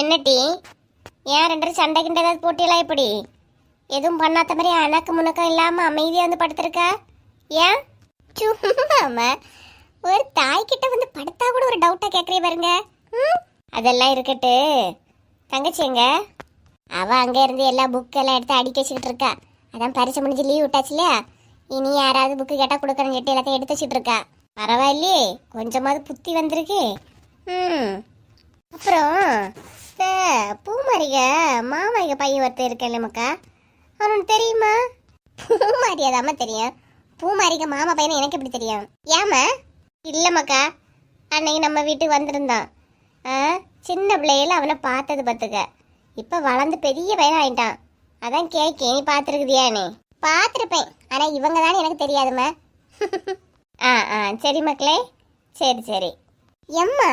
என்னட்டி ஏன் ரெண்டு சண்டை கிண்ட ஏதாவது போட்டியெல்லாம் எப்படி எதுவும் பண்ணாத மாதிரி அணக்கு முணக்கம் இல்லாம அமைதியா வந்து படுத்திருக்கா? ஏன் சும்மா ஒரு தாய்கிட்ட வந்து படுத்தா கூட ஒரு டவுட்டா கேட்கறே பாருங்க. அதெல்லாம் இருக்கட்டு, தங்கச்சி எங்க? அவ அங்க இருந்து எல்லா புக்கெல்லாம் எடுத்து அடிக்க வச்சுக்கிட்டு இருக்கா. அதான் பரிசு முடிஞ்சு லீவ் விட்டாச்சு இல்லையா, இனி யாராவது புக்கு கேட்டா கொடுக்கணும்னு சொல்லிட்டு எல்லாத்தையும் எடுத்து வச்சுட்டு இருக்கா. பரவாயில்லையே, கொஞ்சமாவது புத்தி வந்திருக்கு. அப்புறம் இந்த பூமாரிக மாமாரிக பையன் ஒருத்தர் இருக்கல மக்கா, அவனுக்கு தெரியுமா? பூமாரியாதாம தெரியும், பூமாரிக மாமா பையனை எனக்கு எப்படி தெரியும்? ஏமா? இல்லை மக்கா, அன்னைக்கு நம்ம வீட்டுக்கு வந்திருந்தான். சின்ன பிள்ளையில அவனை பார்த்தது பார்த்துக்க, இப்போ வளர்ந்து பெரிய பையன் ஆயிட்டான். அதான் கேட்கேன், நீ பார்த்துருக்குதியானே? பார்த்துருப்பேன், ஆனால் இவங்க தானே எனக்கு தெரியாதுமா. சரி மக்களே, சரி சரி. எம்மா,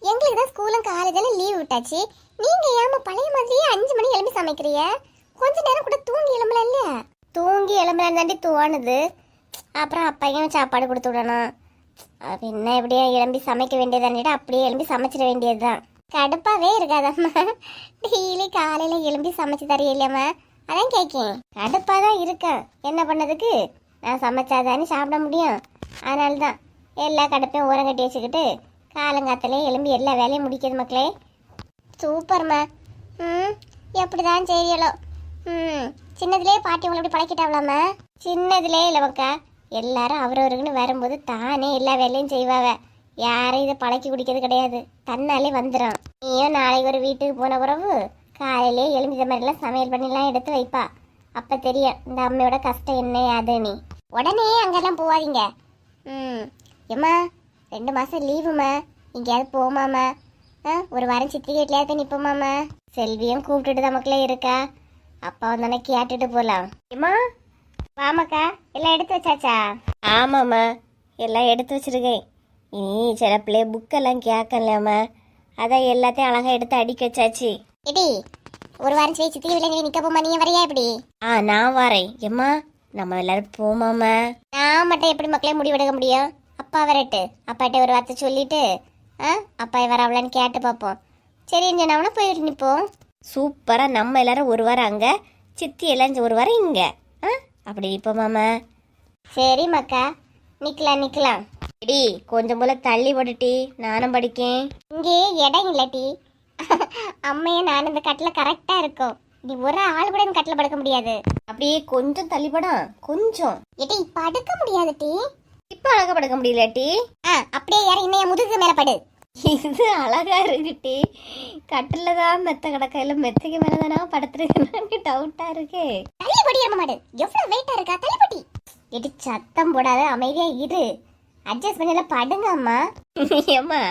எங்களுக்கு தான் ஸ்கூலும் காலேஜெல்லாம் லீவ் விட்டாச்சு. நீங்க ஏமா பழைய மாதிரியே 5 மணி எழுப்பி சமைக்கிறிய? கொஞ்ச நேரம் கூட தூங்கி எழும்பல இல்லையா? தூங்கி எழும்பலாம் தாண்டி தோணுது. அப்புறம் அப்பையும் சாப்பாடு கொடுத்து விடணும். என்ன எப்படியா எழும்பி சமைக்க வேண்டியதான்ட்டு அப்படியே எழும்பி சமைச்சிட வேண்டியதுதான். கடுப்பாவே இருக்காதம்மா, டெய்லி காலையில எழும்பி சமைச்சு தரைய இல்லையம்மா? அதான் கேட்கேன். கடுப்பாக தான் இருக்கேன், என்ன பண்ணதுக்கு? நான் சமைச்சாதானே சாப்பிட முடியும். அதனால தான் எல்லா கடுப்பையும் ஊரம் கட்டி வச்சுக்கிட்டு காலங்காத்திலே எலும்பி எல்லா வேலையும் முடிக்கிறது மக்களே. சூப்பர்மா. எப்படிதான் செய்யலோ. சின்னதுலேயே பாட்டி உங்களை அப்படி பழக்கிட்டாவலாமா? சின்னதுலே இல்லைவக்கா, எல்லாரும் அவரவருக்குன்னு வரும்போது தானே எல்லா வேலையும் செய்வாவ. யாரும் இதை பழக்கி குடிக்கிறது கிடையாது, தன்னாலே வந்துடும். நீயும் நாளைக்கு ஒரு வீட்டுக்கு போன பிறகு காலையிலே எலும்பி இந்த மாதிரிலாம் சமையல் பண்ணிலாம் எடுத்து வைப்பா. அப்போ தெரியும் இந்த அம்மையோட கஷ்டம் என்ன அது. நீ உடனே அங்கெல்லாம் போவாதீங்க. ஏம்மா 2 மாதம் லீவுமா, எங்கேயாவது போமாமா? ஒரு வாரம் சித்தி வீட்லையாவது போய் நிற்போமாம்மா? செல்வியும் கூப்பிட்டுட்டு தான் மக்களே இருக்கா. அப்பா வந்தோடனே கேட்டுட்டு போகலாம். ஏம்மா வாமாக்கா, எல்லாம் எடுத்து வச்சாச்சா? ஆமாம்மா, எல்லாம் எடுத்து வச்சிருக்கேன். இனி சில பிள்ளை புக்கெல்லாம் கேட்கலாமா, அதான் எல்லாத்தையும் அழகாக எடுத்து அடிக்க வச்சாச்சு. எடி ஒரு வாரம் சரி சித்தி வீட்டில் நிற்க போமா, நீ வரையா எப்படி? நான் வரேன். ஏம்மா நம்ம எல்லாரும் போமாம்மா? நான் மட்டும் எப்படி மக்களே முடிவெடுக்க முடியும்? அப்பா வரட்டு, அப்பாட்ட ஒரு வார்த்தை சொல்லிட்டு அப்பா வர அவளான்னு கேட்டு பார்ப்போம். சரி சொன்னவனா போயிட்டு நிற்போம். சூப்பராக நம்ம எல்லாரும் ஒரு வாரம் அங்கே, சித்தி எல்லாம் ஒரு வாரம் இங்கே, அப்படி நிற்போமாம்மா? சரி மக்கா, நிற்கலாம். டி கொஞ்சம் போல தள்ளி போட்டுட்டி, நானும் படிக்கேன். இங்கே இடம் இல்லட்டி, அம்மையும் நானும் இந்த கட்டில் கரெக்டாக இருக்கும். நீ ஒரு ஆள் கூட இந்த கட்டில் படுக்க முடியாது. அப்படியே கொஞ்சம் தள்ளிப்படும், கொஞ்சம். ஏட்டி படுக்க முடியாது டி. இப்ப அழகா படுக்க முடியல டி. அப்படியே யாரும் இன்னைய முதுகு மேல படு. இது அழகா இருக்குட்டி, கட்டில தான் மெத்த கிடக்கையில மெத்தைக்கு மேலதானா படுத்துருக்கு, டவுட்டா இருக்கு. தள்ளி படி அம்மா மாடு, எவ்வளவு வெயிட்டா இருக்கா, தள்ளி படி. எடி சத்தம் போடாத, அமைதியா இரு, அட்ஜஸ்ட் பண்ணல படுங்க அம்மா. ஏம்மா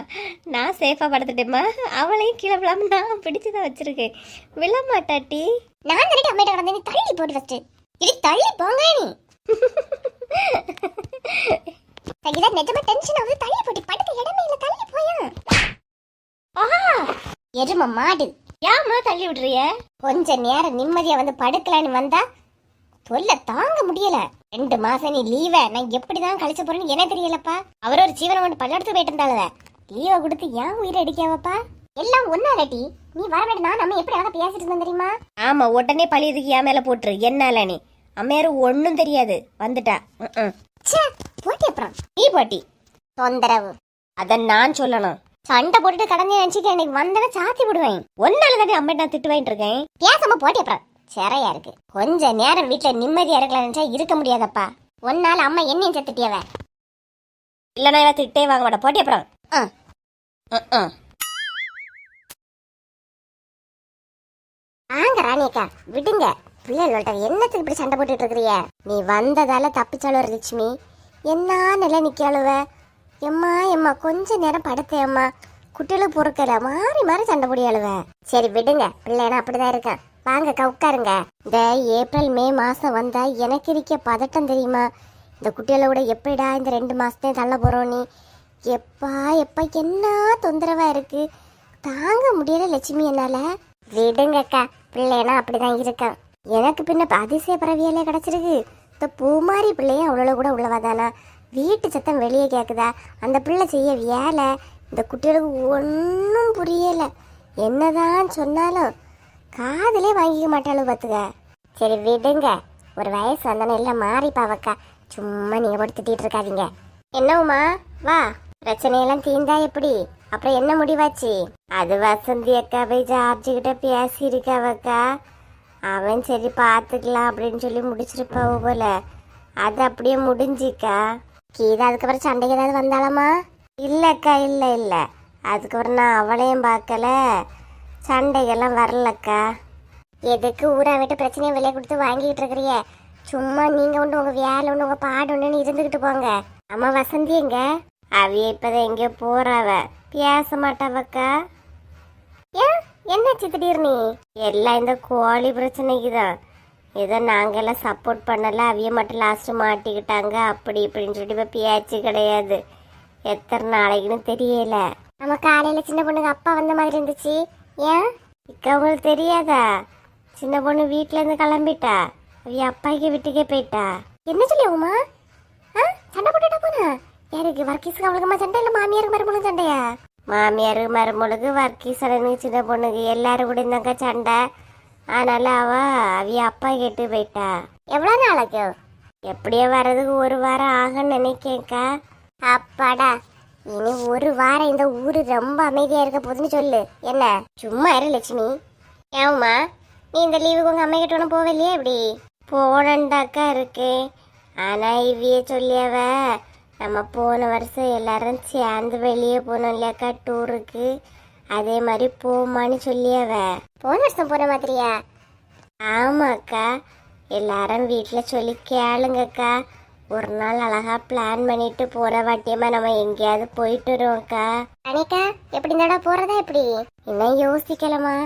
நான் சேஃபா படுத்துட்டேம்மா, அவளையும் கீழே விழாம நான் பிடிச்சுதான் வச்சிருக்கேன், விழமாட்டாட்டி. நான் நினைட்டு அம்மையிட்ட கடந்த, நீ தள்ளி போட்டு ஃபர்ஸ்ட். இது தள்ளி போங்க நீ. சகிதா நிஜமா டென்ஷன் ஆகுது, தள்ளி போட்டு படுக்க இடமே இல்ல, தள்ளி போயா. எரும மாடு, ஏம்மா தள்ளி விடுறிய? கொஞ்ச நேரம் நிம்மதியா வந்து படுக்கலான்னு வந்தா தொல்லை தாங்க முடியல. 2 மாசம் நீ லீவ நான் எப்படிதான் கழிச்ச போறேன்னு எனக்கு தெரியலப்பா. அவர் ஒரு ஜீவனை கொண்டு பல்லெடுத்து போயிட்டு இருந்தாளுவ, லீவை கொடுத்து ஏன் உயிரை அடிக்காவப்பா? எல்லாம் ஒன்னாலட்டி, நீ வர வேண்டிய நான் நம்ம எப்படி அழகா பேசிட்டு இருந்தோம் தெரியுமா? ஆமா, உடனே பழியதுக்கு என் மேல போட்டுரு, என்னால நீ அம்மையாரு ஒன்னும் தெரியாது வந்துட்டா. போட்டி அப்புறம் நீ போட்டி தொந்தரவு, அத நான் சொல்லணும். சண்டை போட்டுட்டு கடந்து நினைச்சுக்க, எனக்கு வந்தன சாத்தி விடுவேன். ஒன்னால தானே அம்மா நான் திட்டு வாங்கிட்டு இருக்கேன். பேசாம போட்டி அப்புறம் சிறையா இருக்கு. கொஞ்ச நேரம் வீட்டுல நிம்மதியா இருக்கலாம் நினைச்சா இருக்க முடியாதப்பா. ஒன்னால அம்மா என்னையும் செத்துட்டியவ, இல்லன்னா திட்டே வாங்க மாட்டா. போட்டி அப்புறம் ஆங்க ராணியக்கா விடுங்க, பிள்ளைகள்ட்ட என்னத்துக்கு இப்படி சண்டை போட்டுட்டு இருக்கிறிய? நீ வந்ததால தப்பிச்சாலும் லட்சுமி, என்ன நிலை நிக்கழுவ? எம்மா எம்மா கொஞ்ச நேரம் படுத்தேம்மா, குட்டிகளுக்கு பொறுக்கல, மாறி மாறி சண்டை போடியாளுவ. சரி விடுங்க, பிள்ளைனா அப்படிதான் இருக்கேன். வாங்கக்கா உட்காருங்க. இந்த ஏப்ரல் மே மாசம் வந்தா எனக்கு இருக்க பதட்டம் தெரியுமா? இந்த குட்டிகளோட எப்படிடா இந்த 2 மாசத்தையும் தள்ள போறோம் நீ? எப்பா எப்பா என்ன தொந்தரவா இருக்கு, தாங்க முடியல லட்சுமி என்னால. விடுங்கக்கா, பிள்ளைனா அப்படிதான் இருக்கேன். எனக்கு பின்ன அதிசய பறவையாலே கிடைச்சிருக்கு. இந்த பூமாரி பிள்ளையும் அவ்வளோ கூட உள்ளவாதானா? வீட்டு சத்தம் வெளியே கேட்குதா? அந்த பிள்ளை செய்ய வேலை இந்த குட்டிகளுக்கு ஒன்றும் புரியலை. என்னதான் சொன்னாலும் காதலே வாங்கிக்க மாட்டாலும் பார்த்துக்க. சரி விடுங்க, ஒரு வயசு வந்தானே எல்லாம் மாறிப்பாவக்கா. சும்மா நீங்க போட்டு திட்டிட்டு இருக்காதீங்க. என்னவுமா வா, பிரச்சனையெல்லாம் தீந்தா எப்படி? அப்புறம் என்ன முடிவாச்சு? அது வசந்தி அக்கா போய் ஜார்ஜி கிட்ட பேசி இருக்காவக்கா. அவன் சரி பாத்துக்கலாம் அப்படின்னு சொல்லி முடிச்சிருப்பாவ போல. அது அப்படியே முடிஞ்சிக்கா. கீதா அதுக்கப்புறம் சண்டைக்கு ஏதாவது வந்தாலாமா? இல்லக்கா, இல்ல இல்ல, அதுக்கப்புறம் நான் அவளையும் பார்க்கல, சண்டைகள்லாம் வரலக்கா. எதுக்கு ஊரா விட்டு பிரச்சனையை விலை கொடுத்து வாங்கிட்டு இருக்கிறிய? சும்மா நீங்க உண்டு உங்க வேலை உண்டு உங்க பாடு உண்டுன்னு இருந்துகிட்டு போங்க. அம்மா வசந்தி எங்க? அவிய இப்பதான் எங்கேயோ போறாவ, பேச மாட்டாவக்கா. ஏன் என்னாச்சு திடீர்னு? எல்லாம் இந்த கோழி பிரச்சனைக்கு தான். ஏதோ நாங்கெல்லாம் சப்போர்ட் பண்ணல, அவிய மட்டும் லாஸ்ட் மாட்டிக்கிட்டாங்க அப்படி இப்படின்னு சொல்லிட்டு இப்ப பேச்சு கிடையாது. எத்தனை நாளைக்குன்னு தெரியல. நம்ம காலையில சின்ன பொண்ணுக்கு அப்பா வந்த மாதிரி இருந்துச்சு. ஏன் இக்கா உங்களுக்கு தெரியாதா? சின்ன பொண்ணு வீட்டுல இருந்து கிளம்பிட்டா, அவிய அப்பாய்க்கு வீட்டுக்கே போயிட்டா. என்ன சொல்லி உமா? சண்டை போட்டுட்டா போனா? யாருக்கு? வர்க்கீஸுக்கு அவளுக்குமா சண்டை இல்ல மாமியாருக்கு மருமகளுக்கு சண்டையா? மாமியாருக்கு மருமகளுக்கு வர்க்கீசனுக்கு சின்ன பொண்ணுக்கு எல்லாரும் கூட இருந்தாங்க சண்டை. அதனால அவிய அப்பா கேட்டு போயிட்டா. எவ்வளவு நாளைக்கு? எப்படியோ வர்றதுக்கு ஒரு வாரம் ஆகும்னு நினைக்கேக்கா. அப்பாடா, இனி ஒரு வாரம் இந்த ஊரு ரொம்ப அமைதியா இருக்க போதுன்னு சொல்லு. என்ன சும்மா இரு லட்சுமி. ஏவுமா, நீ இந்த லீவுக்கு உங்க அம்மா கிட்ட ஒன்றும் போகலையே? எப்படி? போனண்டாக்கா இருக்கு. ஆனா இவ்விய சொல்லியவ நம்ம போன வருஷம் எல்லாரும் சேர்ந்து வெளியே போனோம் இல்லையாக்கா டூருக்கு, அதே மாதிரி போமான்னு சொல்லியவ. போன வருஷம் போன மாதிரியா? ஆமாக்கா, எல்லாரும் வீட்டில் சொல்லி கேளுங்கக்கா. ஒரு நாள் அழகா பிளான் பண்ணிட்டு போற வாட்டியமா நம்ம எங்கேயாவது போயிட்டு வருவோம்க்கா. அனிக்கா, எப்படி இருந்தாடா போறதா? எப்படி இன்னும் யோசிக்கலமா.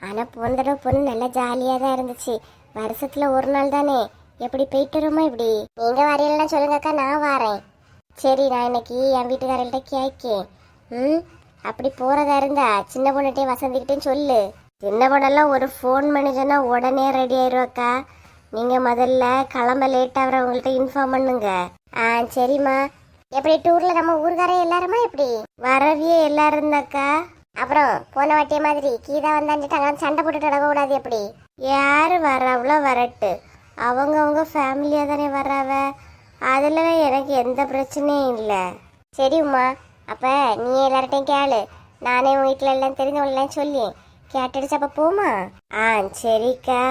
ஆனா போன தடவை பொண்ணு நல்லா ஜாலியா தான் இருந்துச்சு. வருஷத்துல ஒரு நாள் தானே, எப்படி போயிட்டு வருமா? இப்படி நீங்க வரையிலாம் சொல்லுங்கக்கா, நான் வாரேன். சரி, நான் இன்னைக்கு என் வீட்டுக்காரர்கிட்ட கேட்கேன். அப்படி போறதா இருந்தா சின்ன பொண்ணுகிட்டே வசந்திக்கிட்டேன்னு சொல்லு. சின்ன பொண்ணெல்லாம் ஒரு ஃபோன் பண்ணி சொன்னா உடனே ரெடி ஆயிடுவாக்கா. நீங்க முதல்ல கிளம்ப லேட் ஆகிறவங்கள்ட்ட இன்ஃபார்ம் பண்ணுங்க. சரிம்மா. எப்படி டூர்ல நம்ம ஊருக்காரே எல்லாருமா எப்படி? வரவியே எல்லாரும் இருந்தாக்கா. அப்புறம் போன வாட்டிய மாதிரி கீதா வந்தாண்டிட்டு சண்டை போட்டுட்டு நடக்க கூடாது. எப்படி? யாரு வர்றாவளோ வரட்டு, அவங்க ஃபேமிலியா தானே வர்றாவ. அதுல எனக்கு எந்த பிரச்சனையும் இல்லை. சரி உமா, அப்ப நீ எல்லார்ட்டையும் கேளு. நானே உன் வீட்டுல எல்லாம் தெரிஞ்சவங்களாம் சொல்லி கேட்டுடுச்சு. அப்ப போமா? சரிக்கா.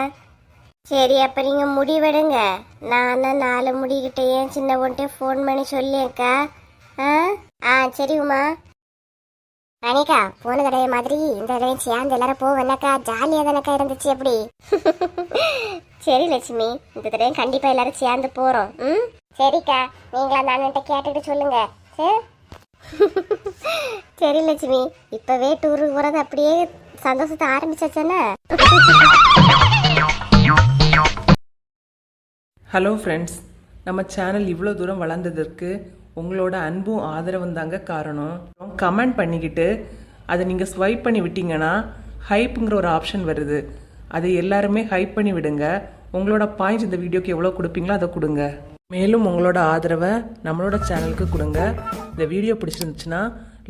சரி, அப்ப நீங்க முடிவெடுங்க. நான் 4 முடிக்கிட்டே சின்ன பொண்ணே ஃபோன் பண்ணி சொல்லியேக்கா. சரி உமா. ரணிகா, போன தடவை மாதிரி இந்த தடவை சேர்ந்து எல்லாரும் போவேன்னாக்கா ஜாலியா தானக்கா இருந்துச்சு. எப்படி? சரி லட்சுமி, இந்த தடவை கண்டிப்பா எல்லாரும் சேர்ந்து போறோம். சரிக்கா, நீங்களா நான் கேட்டுட்டு சொல்லுங்க. சரி லட்சுமி, இப்பவே டூருக்கு போறது அப்படியே சந்தோஷத்தை ஆரம்பிச்சாச்சானே. ஹலோ ஃப்ரெண்ட்ஸ், நம்ம சேனல் இவ்வளோ தூரம் வளர்ந்ததற்கு உங்களோட அன்பும் ஆதரவும் தாங்க காரணம். கமெண்ட் பண்ணிக்கிட்டு அதை நீங்கள் ஸ்வைப் பண்ணி விட்டீங்கன்னா ஹைப்புங்கிற ஒரு ஆப்ஷன் வருது. அதை எல்லாருமே ஹைப் பண்ணி விடுங்க. உங்களோட பாயிண்ட்ஸ் இந்த வீடியோக்கு எவ்வளோ கொடுப்பீங்களோ அதை கொடுங்க. மேலும் உங்களோட ஆதரவை நம்மளோட சேனலுக்கு கொடுங்க. இந்த வீடியோ பிடிச்சிருந்துச்சுன்னா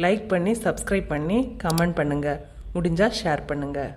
லைக் பண்ணி சப்ஸ்கிரைப் பண்ணி கமெண்ட் பண்ணுங்கள். முடிஞ்சால் ஷேர் பண்ணுங்கள்.